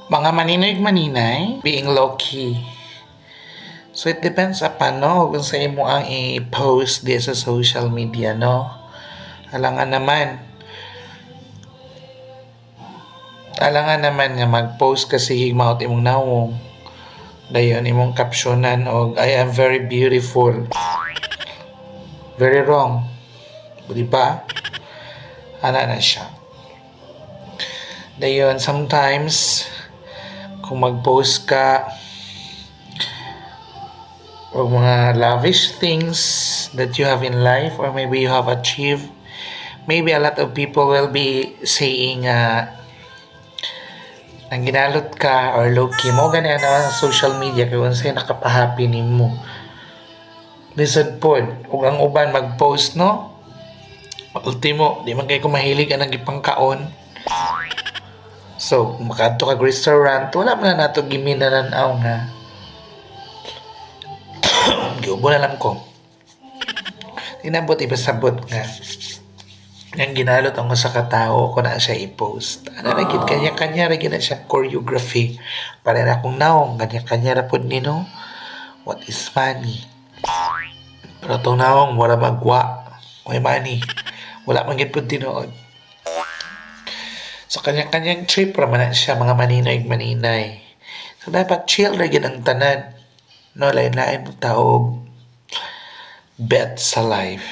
Mga maninoy-maninay, being low-key. So it depends upon kung sa imo ang i-post di sa social media, no? Alangan naman nga mag-post kasi higmaot imong nawong. Dayon imong captionan og I am very beautiful. Very wrong. Di ba? Ana na siya. Dayon sometimes kung mag-post ka o mga lavish things that you have in life or maybe you have achieved, maybe a lot of people will be saying nang ginalot ka or low-key mo gani naman sa social media kay unsay nakapahappy nimo. Lisod pod ug ang uban mag-post, no? Ultimo di man kay ko mahilig anang gipangkaon. So, kung makadto ka restaurant, wala man na nato giminananaw nga. Giubo na lang ko. Tinabot ibasabot nga. Yang ginalot ang sa katao ko na siya i-post. Ano na gid kanya-kanya ra gid na siya choreography. Para na akong naong kanya-kanya ra pod nino. What is money? Pero itong naong wala magwa. May money. Wala man gid pod tinuod. So, kanya-kanyang trip raman na siya, mga maninoy-maninay. So, dapat chill na gid ang tanan. No, lain-lain mo tao bet sa life.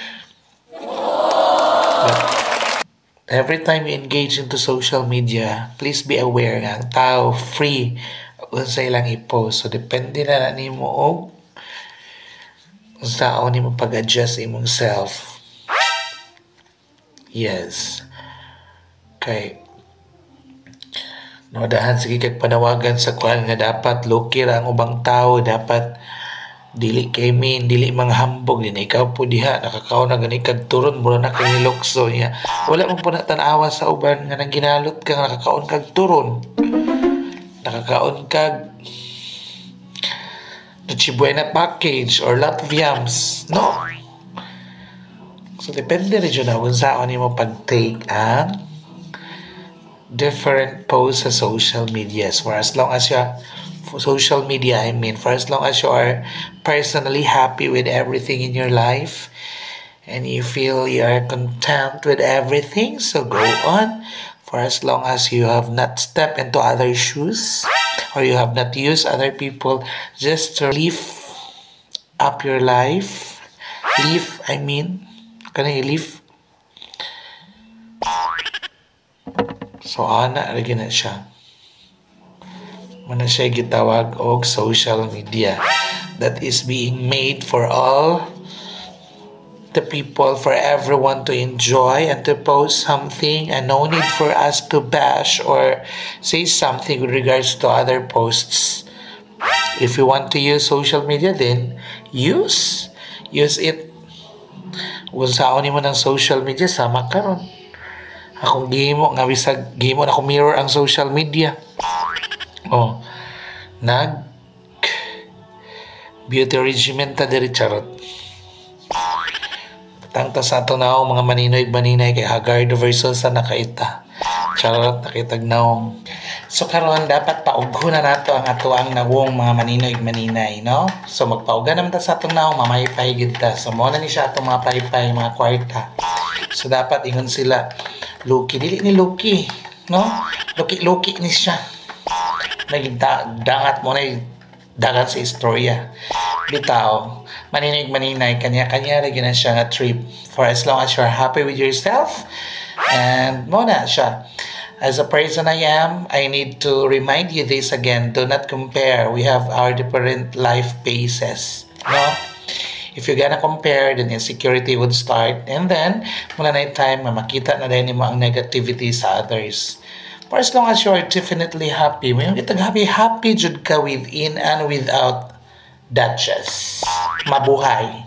But, every time you engage into social media, please be aware nga ang tao free kung sa ilang i-post. So, depende na nimo og kung saan nimo pag-adjust imong self. Yes. Okay. No, dahan sige kag panawagan sa kuan nga dapat low-key ra ang ubang tao, dapat dili kay mean, dili manghambog din ikaw po diha nakakaon na gani kag turon mura na kay nilokso niya. Wala man po na tan-awa sa uban nga nang ginalot kang nakakaon kag turon. Nakakaon kag Noche Buena package or Latviams, no? So depende rin yun na kung saan nimo pag-take ang different posts sa social media. For as long as you are social media, for as long as you are personally happy with everything in your life and you feel you are content with everything, so go on. For as long as you have not stepped into other shoes or you have not used other people just to live up your life, live. So, ana, lagi na siya. Mana siya gitawag og social media that is being made for all the people, for everyone to enjoy and to post something, and no need for us to bash or say something with regards to other posts. If you want to use social media, then use it. Kung saan mo ng social media, sama ka ron. Akong gihimo nga bisag gihimo na ako mirror ang social media. Oh. Beauty regimen ta diri charot. Tangta sa ato na mga maninoy-maninay kay Haggard versus sa nakaita. Charot nakitag naong. So karon dapat paugho na nato ang atuang nawong mga maninoy-maninay, no? So magpauga naman ta sa atong naong mamaypay gid ta. So mo na ni siya atong mga paypay, mga kwarta. So dapat ingon sila Loki, dili ni Loki, no? Loki ni siya. Nagdangat mo na dagat sa istorya. Bitaw, maninig-maninay, kanya-kanya rin na siya nga trip. For as long as you're happy with yourself, and mo na siya. As a person I am, I need to remind you this again. Do not compare. We have our different life paces, no? If you're gonna compare, then insecurity would start. And then, mula na yung time, makita na din mo ang negativity sa others. For as long as you are definitely happy, may kitang happy jud ka within and without Duchess. Mabuhay.